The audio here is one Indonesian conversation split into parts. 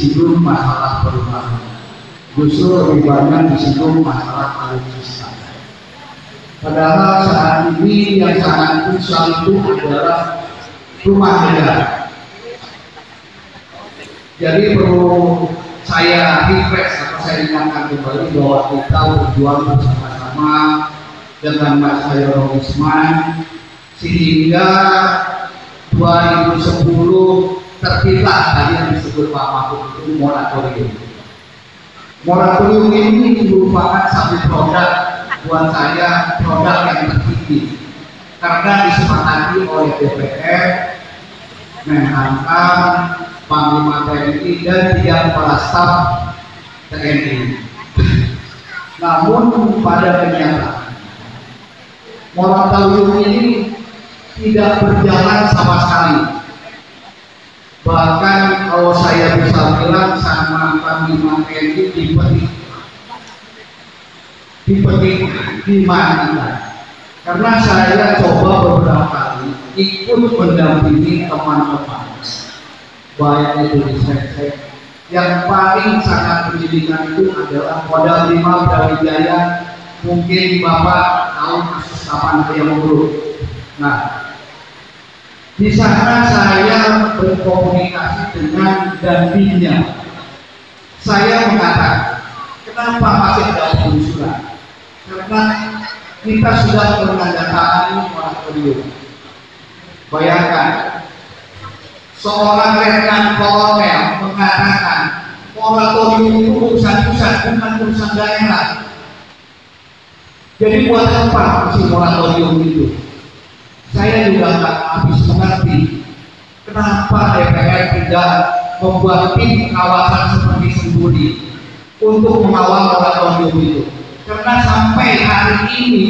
disinggung masalah perumahan, justru lebih banyak disinggung masalah alutsista. Padahal saat ini yang sangat krusial itu adalah rumah negara. Jadi perlu saya refresh atau saya ingatkan kembali bahwa kita berjuang bersama-sama dengan Mas Hairul Isman sehingga 2010 terbitlah tadi yang disebut Pak Mahfud itu moratorium. Moratorium ini merupakan satu produk buat saya, produk yang tertinggi karena disepakati oleh DPR, Menhankam, Panglima TNI dan 3 kepala staf TNI. Namun pada kenyataan moratorium ini tidak berjalan sama sekali. Bahkan kalau saya bisa bilang sama Panglima TNI dipetik dimatikan. Karena saya coba beberapa kali ikut mendampingi teman-teman, baik itu di Sek, yang paling sangat pendidikan itu adalah Kodam 5 Brawijaya. Mungkin Bapak tahu kasus kapan saya menurut. Nah, di sana saya berkomunikasi dengan dandinya. Saya mengatakan, kenapa masih ada pengusulan? Karena kita sudah menandatangani moratorium. Bayangkan, seorang letnan kolonel mengatakan moratorium itu urusan pusat, bukan urusan daerah. Jadi buat apa si moratorium itu? Saya juga nggak habis mengerti kenapa DPR tidak membuat tim kawasan seperti Senduri untuk mengawal moratorium itu. Karena sampai hari ini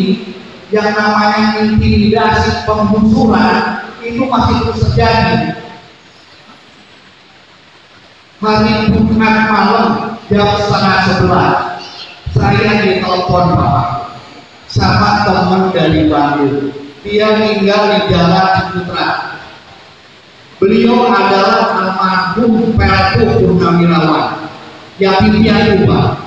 yang namanya intimidasi penggusuran itu masih terus terjadi. Hari Jumat malam jam 10:30 saya ditelepon Bapak sama teman dari Bandung. Dia tinggal di Jalan Ciputra. Beliau adalah almarhum Pelku Purnawirawan Yapitia Tuba.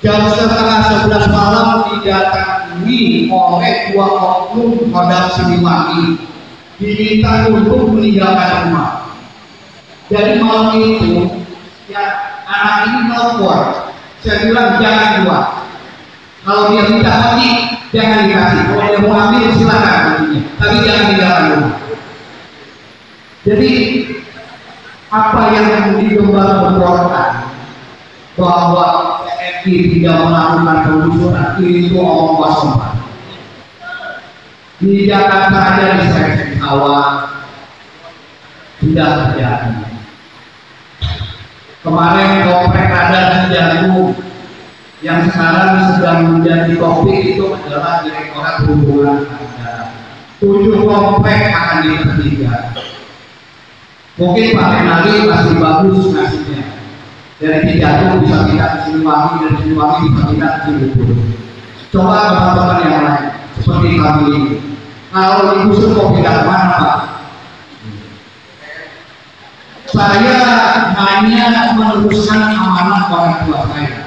Jam 10:30 malam didatangi oleh 2 oknum Kodam Siliwangi, diminta untuk meninggalkan rumah. Jadi malam itu ya anak ini telepon, saya bilang jangan keluar. Kalau dia minta mati jangan dikasih, kalau dia mau ambil silakan, tapi jangan tinggalkan rumah. Jadi apa yang digembar-gemborkan bahwa TNI tidak melakukan penggusuran itu omong kosong. Di Jakarta aja di Sek awal sudah terjadi. Kemarin komplek ada di Jagung yang sekarang sedang menjadi topik itu adalah Direktorat Perhubungan Darat. 7 komplek akan dihentikan. Mungkin Pak Menali masih bagus ngasihnya. Dari Jagung bisa kita ke Siliwangi, dari Siliwangi bisa kita ke Cibubur. Coba teman-teman yang lain seperti kami ini. Kalau digusur mau pindah mana Pak? Saya hanya meneruskan amanah orang tua saya.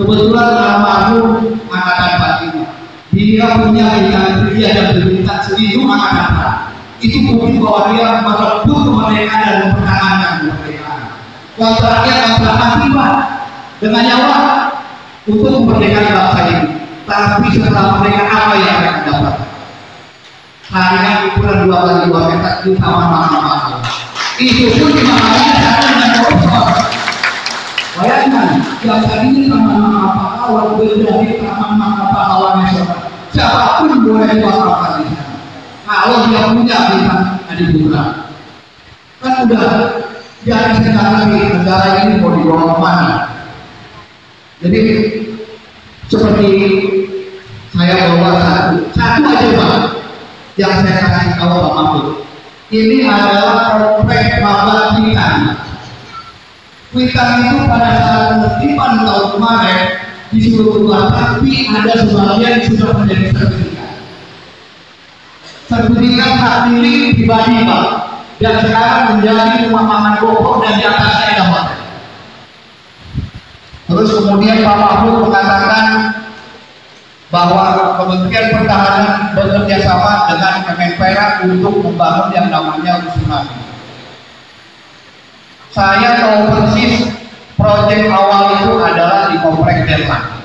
Kebetulan almarhum angkatan 45, dia punya bintang pria dan berbintang 1000 angkatan perang. Itu bukti bahwa dia merebut kemerdekaan dan mempertahankan kemerdekaan. Kontraknya kontrak mati Pak, dengan nyawa untuk memerdekakan bangsa ini. Tapi setelah merdeka apa yang akan dapat? Hanya ukuran 2 kali 2 meter di taman mahal. Itu pun dimakannya cara dengan koruptor. Bayangkan, yang tadinya taman pahlawan menjadi taman pahlawan nasional. Siapapun boleh diwakilkan di sana. Kalau dia punya bintang Adi Putra, kan udah jadi sekarang di negara ini mau dibawa kemana? Jadi seperti saya bawa satu aja Pak yang saya kasih tahu Pak Mahfud. Ini adalah komplek Maba Kuitang. Kuitang itu pada saat penertiban tahun kemarin disuruh keluar, tapi ada sebagian sudah menjadi sertifikat. Sertifikat hak milik pribadi Pak. dan sekarang menjadi rumah makan pokok dan di atasnya ada hotel. Terus kemudian Pak Mahfud mengatakan bahwa Kementerian Pertahanan bekerja sama dengan Kemenpora untuk membangun yang namanya Rusunami. Saya tahu persis proyek awal itu adalah di Komplek Denmark.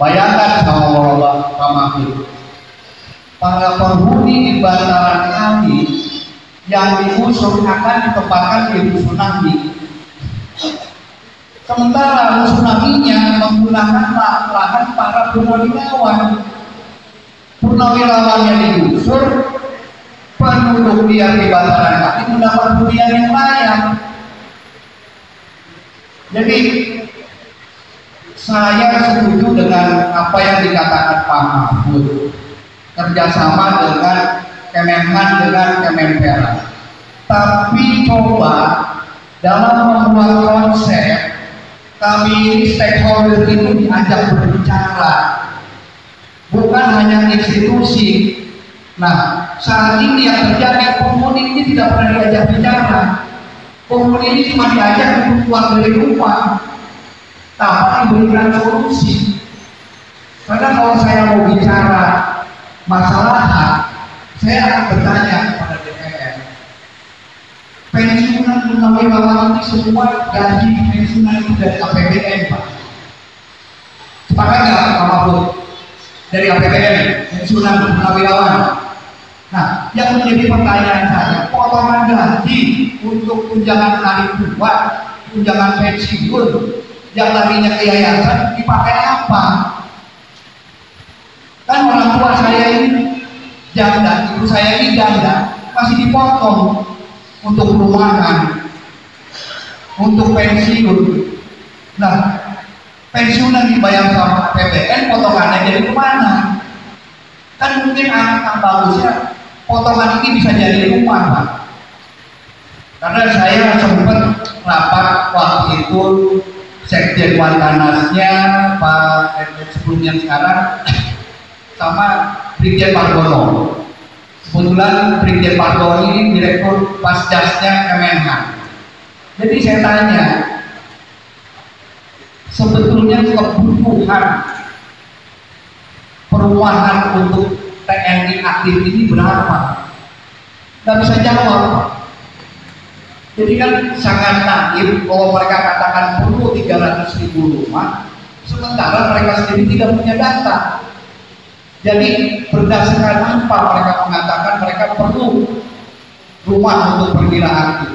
Bayangkan sama Pak Mahfud, para penghuni di bantaran kami yang diusung akan ditempatkan di Rusunami. Sementara Rusunaminya menggunakan lahan para purnawirawan. Purnawirawannya digusur, penduduk dia di bantaran kami mendapat hunian yang layak. Jadi saya setuju dengan apa yang dikatakan Pak Mahfud, kerjasama dengan Kemenhan dengan Kemenpora. Tapi coba dalam membuat konsep, kami ini stakeholder itu diajak berbicara, bukan hanya institusi. Nah, saat ini yang terjadi, penghuni ini tidak pernah diajak bicara. Penghuni ini cuma diajak untuk keluar dari rumah tanpa diberikan solusi. Karena kalau saya mau bicara masalah hak, saya akan bertanya kepada DPR, pensiunan purnawirawan ini semua gaji pensiunan itu dari APBN, Pak. Sepakat nggak Pak Mahfud? Dari APBN pensiunan purnawirawan. Nah, yang menjadi pertanyaan saya, potongan gaji untuk tunjangan hari tua, tunjangan pensiun yang larinya ke yayasan dipakai apa? Kan orang tua saya ini janda, ibu saya ini janda, masih dipotong untuk perumahan, untuk pensiun. Nah, pensiunan dibayar sama APBN, potongannya jadi kemana? Kan mungkin anak bagusnya potongan ini bisa jadi rumah, Pak. Karena saya sempat rapat waktu itu Sekjen Wantanasnya Pak sebelumnya sekarang sama Brigjen Pargono. Kebetulan Brigjen Pargono ini direktur Pasdasnya Kemenhan. Jadi saya tanya, sebetulnya kebutuhan perumahan untuk TNI aktif ini berapa? Nggak bisa jawab. Jadi kan sangat naif kalau mereka katakan perlu 300.000 rumah, sementara mereka sendiri tidak punya data. Jadi berdasarkan apa mereka mengatakan mereka perlu rumah untuk perkiraan aktif?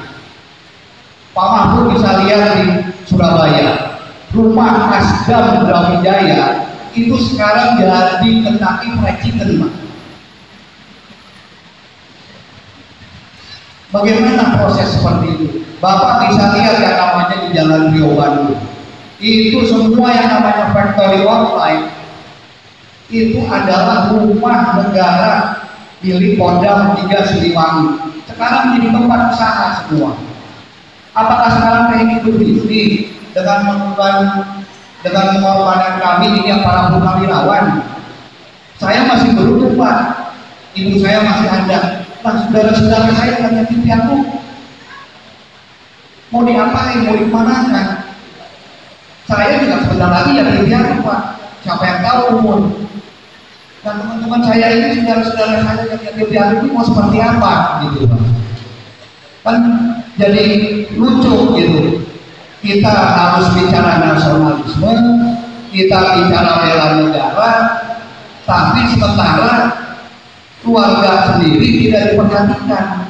Pak Mahfud bisa lihat di Surabaya, rumah Asdam Brawijaya itu sekarang jadi Kentucky Fried Chicken, Pak. Bagaimana proses seperti itu? Bapak bisa lihat yang namanya di Jalan Rio Bandung. Itu semua yang namanya factory online itu adalah rumah negara milik Kodam 3 Siliwangi. Sekarang jadi tempat usaha semua. Apakah sekarang teknik berbisnis dengan pengorbanan kami ini yang para purnawirawan? Saya masih beruntung, Pak. Ibu saya masih ada. Nah, saudara-saudara saya yang yatim piatu mau diapain, mau dimanakan? Saya juga sebentar lagi yatim piatu, Pak. Siapa yang tahu umur? Dan teman-teman saya ini, saudara-saudara saya yang yatim piatu ini mau seperti apa, gitu, Pak? Kan jadi lucu gitu. Kita harus bicara nasionalisme, kita bicara bela negara, tapi sementara keluarga sendiri tidak diperhatikan.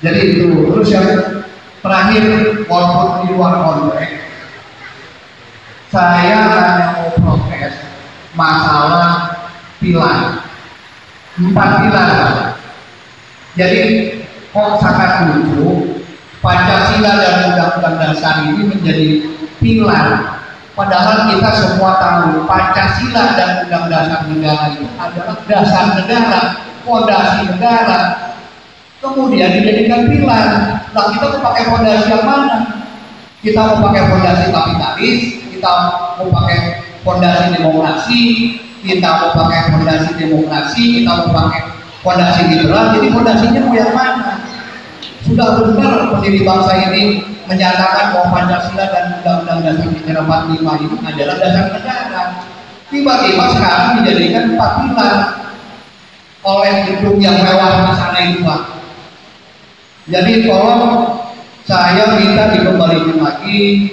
Jadi itu. Terus yang terakhir, walaupun di luar konteks, saya hanya mau protes masalah pilar, 4 pilar. Jadi kok sangat lucu, Pancasila dan Undang-Undang Dasar ini menjadi pilar. Padahal kita semua tahu Pancasila dan Undang Dasar Negara itu adalah dasar negara, fondasi negara. Kemudian dijadikan pilar. Nah, kita mau pakai fondasi yang mana? Kita mau pakai fondasi kapitalis, kita mau pakai fondasi demokrasi, kita mau pakai fondasi demokrasi, kita mau pakai fondasi liberal, jadi fondasinya mau yang mana? Sudah benar pendiri bangsa ini menyatakan bahwa Pancasila dan Undang-Undang Dasar Negara 45 ini adalah dasar negara. Tiba-tiba sekarang dijadikan 4 pilar oleh gedung yang mewah di sana itu, Pak. Jadi tolong saya minta dikembalikan lagi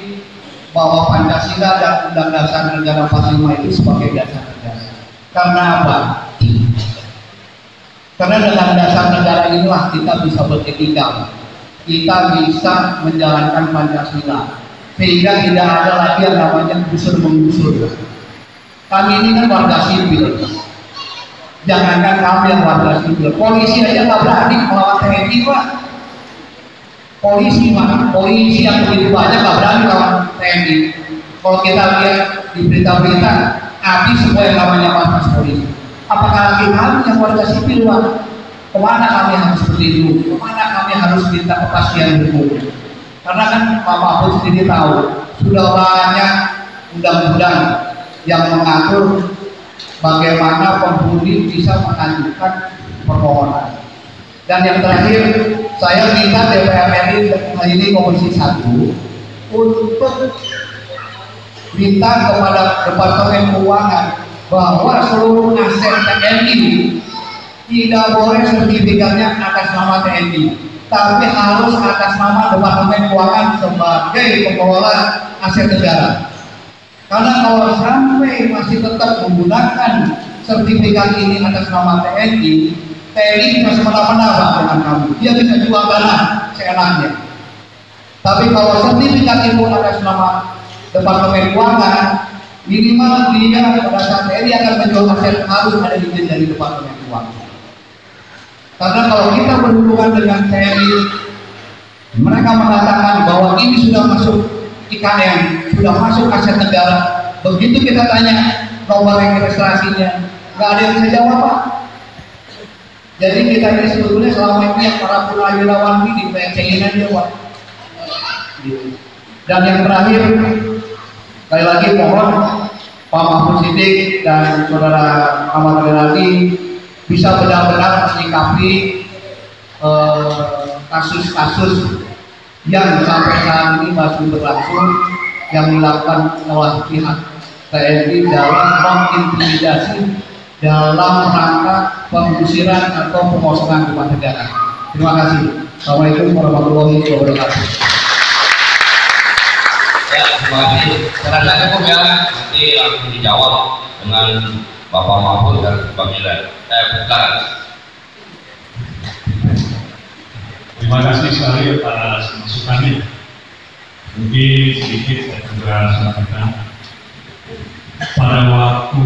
bahwa Pancasila dan Undang Dasar Negara 45 itu sebagai dasar negara. Karena apa? Karena dengan dasar negara inilah kita bisa beretika, kita bisa menjalankan Pancasila, sehingga tidak ada lagi yang namanya gusur menggusur. Kami ini kan warga sipil, jangankan kami yang warga sipil, polisi aja nggak berani melawan TNI, Pak. Polisi yang begitu banyak nggak berani melawan TNI. Kalau kita lihat di berita-berita, habis semua yang namanya markas polisi. Apakah lagi kami yang warga sipil, Pak? Kemana kami harus berlindung? Kemana kami harus minta kepastian hukum? Karena kan Pak Mahfud sendiri tahu, sudah banyak undang-undang yang mengatur bagaimana penghuni bisa mengajukan permohonan. Dan yang terakhir, saya minta DPR RI hari ini Komisi 1 untuk minta kepada Departemen Keuangan bahwa seluruh aset TNI tidak boleh sertifikatnya atas nama TNI, tapi harus atas nama Departemen Keuangan sebagai pengelola aset negara. Karena kalau sampai masih tetap menggunakan sertifikat ini atas nama TNI bisa semena-mena dengan kami. Dia bisa jual tanah seenaknya. Tapi kalau sertifikat itu atas nama Departemen Keuangan, minimal dia pada saat TNI akan menjual aset harus ada izin dari Departemen Keuangan. Karena kalau kita berhubungan dengan TNI, mereka mengatakan bahwa ini sudah masuk IKN, sudah masuk aset negara. Begitu kita tanya nomor registrasinya, nggak ada yang bisa jawab, Pak. Jadi kita ini sebetulnya selama ini yang para purnawirawan ini dipecengin aja, Pak. Dan yang terakhir, sekali lagi mohon Pak Mahfud Siddiq dan Saudara Ahmad Dhani bisa benar-benar menyikapi kasus-kasus yang sampai saat ini masih berlangsung yang dilakukan oleh pihak TNI dalam mengintimidasi dalam rangka pengusiran atau pengosongan rumah negara. Terima kasih. Assalamualaikum warahmatullahi wabarakatuh. Ya, terima kasih. Saya cukup ya, nanti langsung dijawab dengan Bapak Mahfud dan Pak Milan. Bukan. Terima kasih sekali atas masukannya. Mungkin sedikit saya juga sampaikan pada waktu